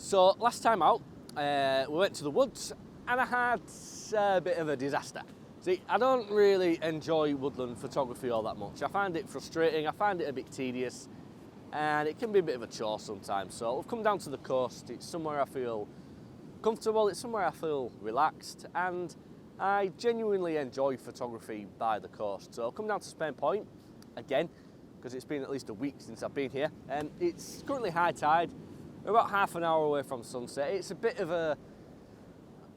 So last time out, we went to the woods and I had a bit of a disaster. See, I don't really enjoy woodland photography all that much. I find it frustrating, I find it a bit tedious, and it can be a bit of a chore sometimes. So we've come down to the coast. It's somewhere I feel comfortable, it's somewhere I feel relaxed, and I genuinely enjoy photography by the coast. So I've come down to Spurn Point again, because it's been at least a week since I've been here. And it's currently high tide. We're about half an hour away from sunset. It's a bit of a,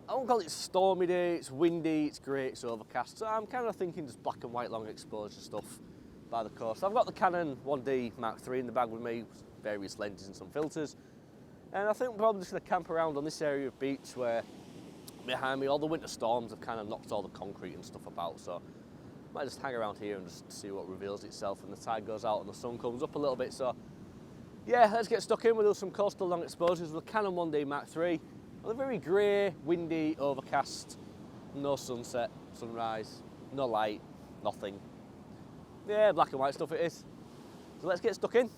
I won't call it stormy day, it's windy, it's grey, it's overcast. So I'm kind of thinking just black and white long exposure stuff by the coast. I've got the Canon 1D Mark III in the bag with me, various lenses and some filters. And I think we're probably just going to camp around on this area of beach where behind me all the winter storms have kind of knocked all the concrete and stuff about. So I might just hang around here and just see what reveals itself when the tide goes out and the sun comes up a little bit. So yeah, let's get stuck in. We'll do some coastal long exposures with the Canon 1D Mark III. On a very grey, windy, overcast, no sunset, sunrise, no light, nothing. Yeah, black and white stuff it is. So let's get stuck in.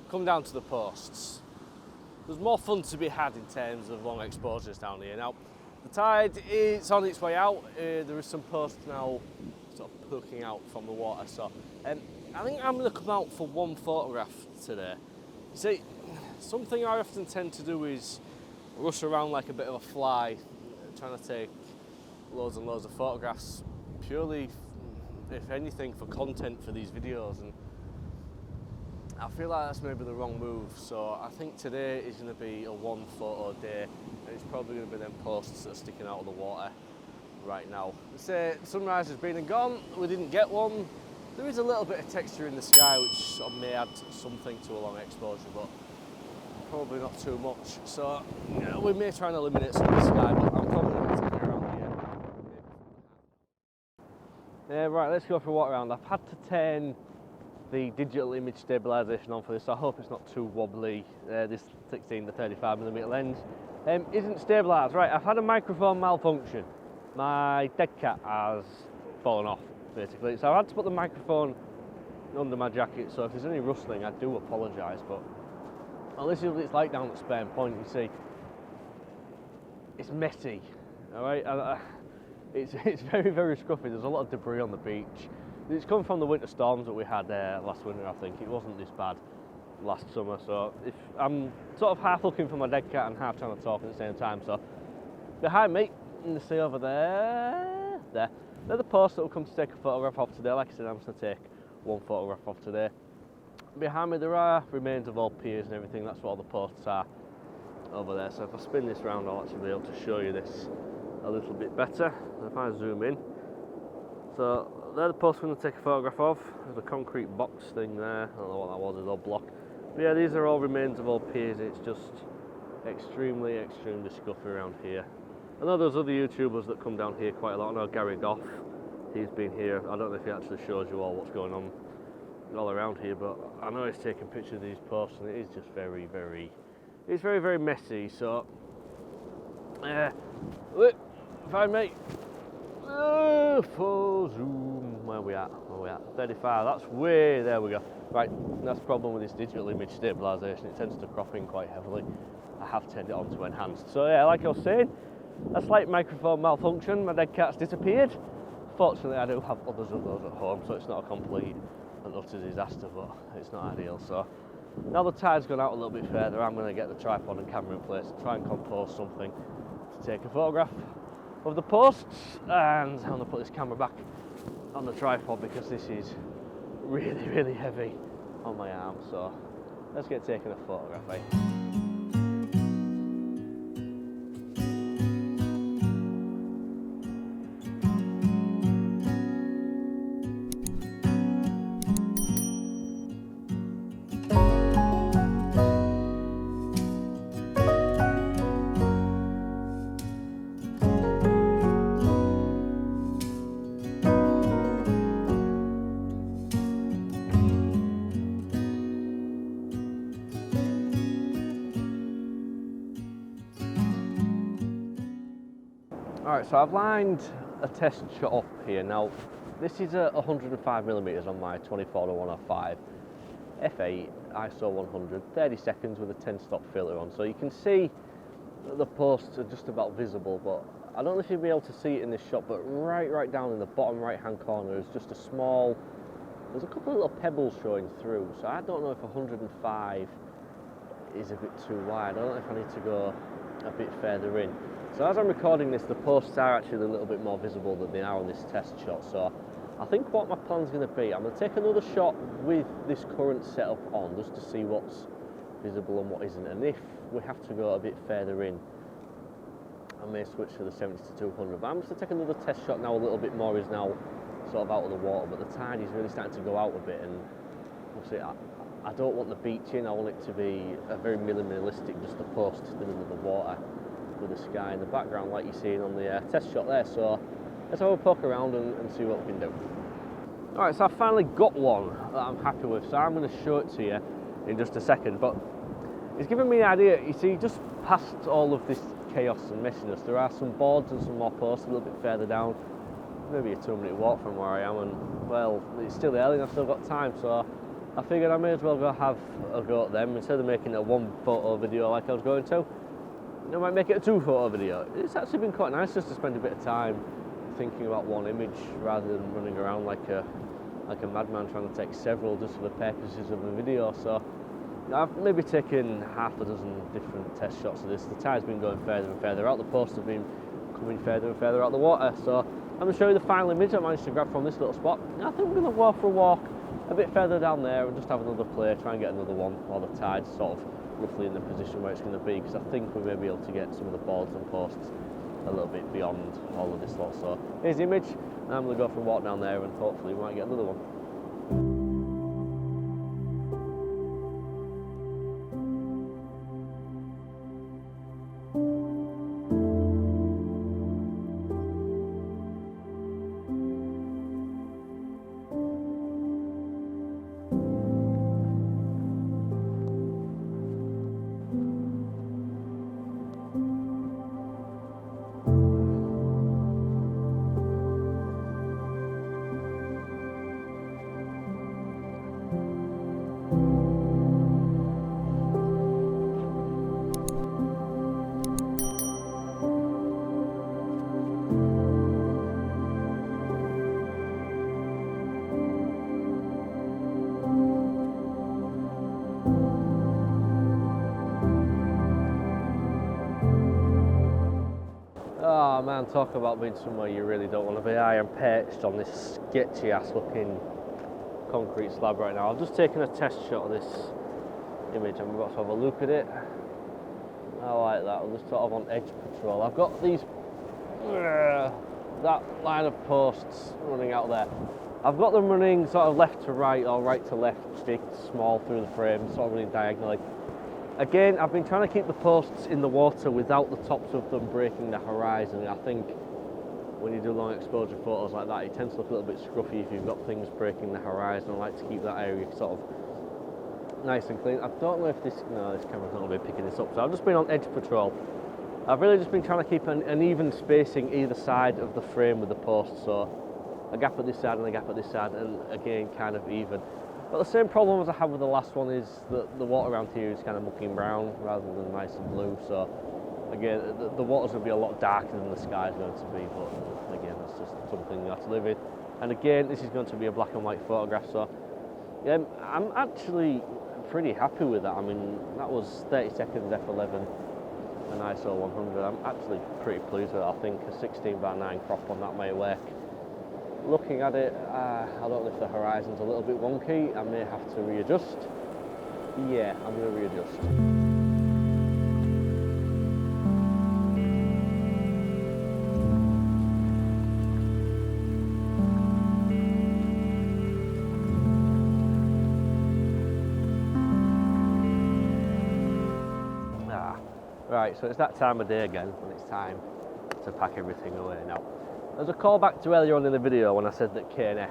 Come down to the posts. There's more fun to be had in terms of long exposures down here. Now, the tide is on its way out. There is some posts now sort of poking out from the water. So I think I'm going to come out for one photograph today. See, something I often tend to do is rush around like a bit of a fly, trying to take loads and loads of photographs, purely, if anything, for content for these videos. And I feel like that's maybe the wrong move, so I think today is going to be a one photo day, and it's probably going to be them posts that are sticking out of the water right now. Say sunrise has been and gone, we didn't get one. There is a little bit of texture in the sky which sort of may add something to a long exposure, but probably not too much. So yeah, we may try and eliminate some of the sky, but I'm probably going to take it around here. Right, let's go for a walk around. I've had to turn the digital image stabilisation on for this, so I hope it's not too wobbly. This 16 to 35mm lens isn't stabilised. Right, I've had a microphone malfunction. My deadcat has fallen off, basically. So I had to put the microphone under my jacket, so if there's any rustling, I do apologise, but well, this is what it's like down at Spurn Point. You see, it's messy, all right? It's very, very scruffy. There's a lot of debris on the beach. It's come from the winter storms that we had last winter, I think. It wasn't this bad last summer, so if I'm sort of half looking for my deadcat and half trying to talk at the same time. So behind me, in the sea over there, they're the posts that will come to take a photograph of today. Like I said, I'm just going to take one photograph of today. Behind me there are remains of old piers and everything. That's what all the posts are over there. So if I spin this round, I'll actually be able to show you this a little bit better. If I zoom in, so they're the posts we're going to take a photograph of. There's a concrete box thing there. I don't know what that was, a little block. But yeah, these are all remains of old piers. It's just extremely, extremely scruffy around here. I know there's other YouTubers that come down here quite a lot. I know Gary Goff, he's been here. I don't know if he actually shows you all what's going on all around here, but I know he's taking pictures of these posts, and it is just very, very messy. So look, find me. Full zoom. Where we at? 35. That's way there. We go. Right, that's the problem with this digital image stabilisation. It tends to crop in quite heavily. I have turned it on to enhanced. So yeah, like I was saying, a slight microphone malfunction. My deadcat's disappeared. Fortunately, I do have others of those at home, so it's not a complete and utter disaster, but it's not ideal. So now the tide's gone out a little bit further, I'm going to get the tripod and camera in place and try and compose something to take a photograph of the posts. And I'm going to put this camera back on the tripod because this is really, really heavy on my arm. So let's get taking a photograph, eh? Alright, so I've lined a test shot up here. Now, this is a 105mm on my 24-105 f8 ISO 100, 30 seconds with a 10-stop filter on. So you can see that the posts are just about visible, but I don't know if you'll be able to see it in this shot, but right down in the bottom right-hand corner is just a small, there's a couple of little pebbles showing through. So I don't know if 105 is a bit too wide. I don't know if I need to go a bit further in. So as I'm recording this, the posts are actually a little bit more visible than they are on this test shot. So I think what my plan's going to be, I'm going to take another shot with this current setup on, just to see what's visible and what isn't. And if we have to go a bit further in, I may switch to the 70-200. But I'm just going to take another test shot now. A little bit more is now sort of out of the water, but the tide is really starting to go out a bit. And obviously I don't want the beach in. I want it to be a very minimalistic, just a post in the middle of the water with the sky in the background like you're seeing on the test shot there. So let's have a poke around and see what we can do. Alright, so I finally got one that I'm happy with, so I'm going to show it to you in just a second, but it's given me an idea. You see, just past all of this chaos and messiness, there are some boards and some more posts a little bit further down, maybe a 2-minute walk from where I am, and well, it's still early and I've still got time, so I figured I may as well go have a go at them. Instead of making a 1-photo video like I was going to, I might make it a 2-photo video. It's actually been quite nice just to spend a bit of time thinking about one image rather than running around like a madman trying to take several just for the purposes of a video. So I've maybe taken half a dozen different test shots of this. The tide's been going further and further out, the posts have been coming further and further out the water. So I'm going to show you the final image I managed to grab from this little spot. And I think I'm going to go for a walk a bit further down there and just have another play, try and get another one while the tide's sort of roughly in the position where it's going to be, because I think we may be able to get some of the boards and posts a little bit beyond all of this lot. So here's the image, and I'm going to go for a walk down there and hopefully we might get another one. Oh man, talk about being somewhere you really don't want to be. I am perched on this sketchy ass looking concrete slab right now. I've just taken a test shot of this image. I'm about to have a look at it. I like that. I'm just sort of on edge patrol. I've got these that line of posts running out there. I've got them running sort of left to right or right to left, big, small through the frame, sort of running diagonally. Again, I've been trying to keep the posts in the water without the tops of them breaking the horizon. I think when you do long exposure photos like that, it tends to look a little bit scruffy if you've got things breaking the horizon. I like to keep that area sort of nice and clean. I don't know if this camera's not going to be picking this up, so I've just been on edge patrol. I've really just been trying to keep an even spacing either side of the frame with the posts, so a gap at this side and a gap at this side, and again kind of even. But the same problem as I had with the last one is that the water around here is kind of mucky and brown rather than nice and blue. So again, the water's going to be a lot darker than the sky's going to be. But again, that's just something you have to live with. And again, this is going to be a black and white photograph. So yeah, I'm actually pretty happy with that. I mean, that was 30 seconds f11 and ISO 100. I'm actually pretty pleased with it. I think a 16:9 crop on that may work. Looking at it, I don't know if the horizon's a little bit wonky. I may have to readjust. Yeah, I'm going to readjust. Right, so it's that time of day again when it's time to pack everything away now. There's a callback to earlier on in the video when I said that Canon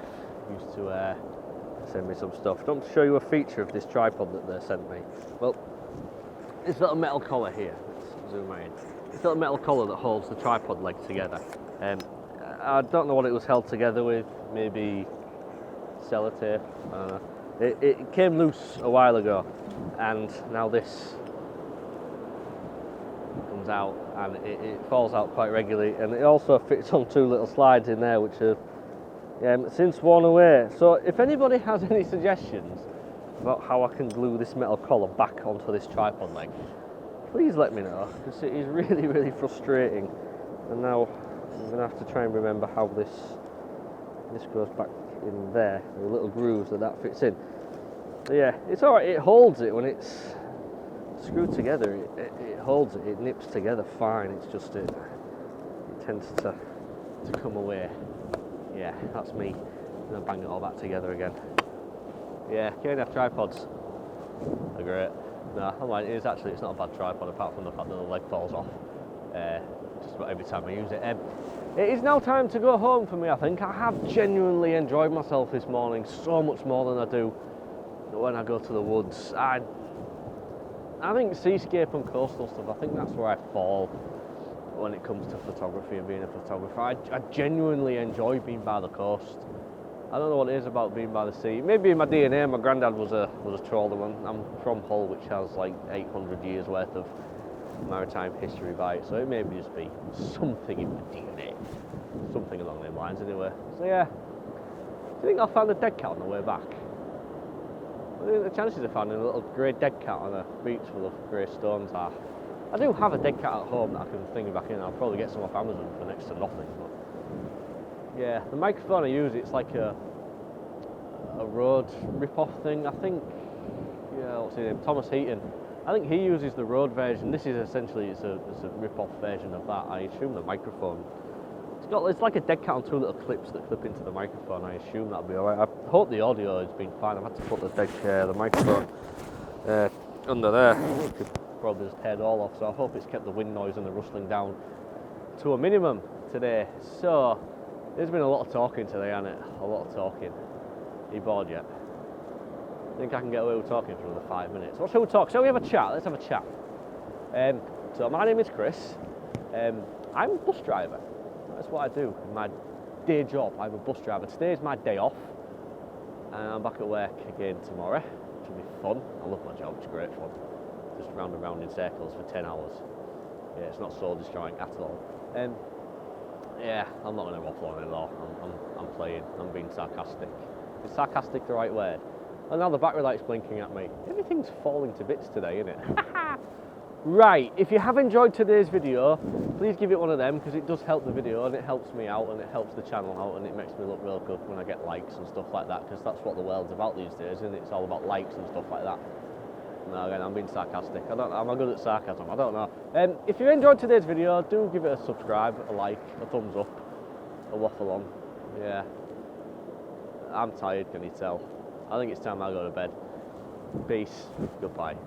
used to send me some stuff. I want to show you a feature of this tripod that they sent me. Well, this little metal collar here, let's zoom in. It's got a metal collar that holds the tripod leg together. I don't know what it was held together with, maybe sellotape, I don't know. It came loose a while ago, and now this comes out, and it falls out quite regularly, and it also fits on 2 little slides in there, which have since worn away. So if anybody has any suggestions about how I can glue this metal collar back onto this tripod leg, please let me know, because it is really, really frustrating. And now I'm going to have to try and remember how this goes back in there, the little grooves that fits in. So yeah, it's alright, it holds it when it's screwed together, it holds it, it nips together fine, it's just it tends to come away. Yeah, that's me. I'm going to bang it all back together again. Yeah, Canon tripods are great. No, I'm like, it's not a bad tripod apart from the fact that the leg falls off just about every time I use it. It is now time to go home for me, I think. I have genuinely enjoyed myself this morning so much more than I do when I go to the woods. I think seascape and coastal stuff, I think that's where I fall when it comes to photography and being a photographer. I genuinely enjoy being by the coast. I don't know what it is about being by the sea. Maybe in my DNA, my granddad was a trawlerman. I'm from Hull, which has like 800 years worth of maritime history by it, so it may just be something in my DNA. Something along those lines anyway. So yeah, do you think I'll find a dead cat on the way back? I think the chances of finding a little grey dead cat on a beach full of grey stones are. I do have a dead cat at home that I can thing back in. I'll probably get some off Amazon for next to nothing. But yeah, the microphone I use, it's like a Rode rip-off thing. I think, yeah, what's his name? Thomas Heaton. I think he uses the Rode version. This is essentially it's a rip-off version of that. I assume the microphone. It's like a dead cat on 2 little clips that clip into the microphone. I assume that'll be alright. I hope the audio has been fine. I've had to put the microphone under there. Could probably just tear it all off. So I hope it's kept the wind noise and the rustling down to a minimum today. So there's been a lot of talking today, hasn't it? A lot of talking. Are you bored yet? I think I can get away with talking for another 5 minutes. What shall we talk? Shall we have a chat? Let's have a chat. So my name is Chris. I'm a bus driver. That's what I do in my day job. I'm a bus driver. Today is my day off, and I'm back at work again tomorrow, which will be fun. I love my job. It's great fun. Just round and round in circles for 10 hours. Yeah, it's not soul destroying at all. Yeah, I'm not going to waffle on it at all. I'm playing. I'm being sarcastic. Is sarcastic the right word? And now the battery light's blinking at me. Everything's falling to bits today, isn't it? Right, if you have enjoyed today's video, please give it one of them, because it does help the video and it helps me out and it helps the channel out and it makes me look real good when I get likes and stuff like that, because that's what the world's about these days, isn't it? It's all about likes and stuff like that. No, again, I'm being sarcastic. Am I good at sarcasm? I don't know. If you enjoyed today's video, do give it a subscribe, a like, a thumbs up, a waffle on. Yeah. I'm tired, can you tell? I think it's time I go to bed. Peace. Goodbye.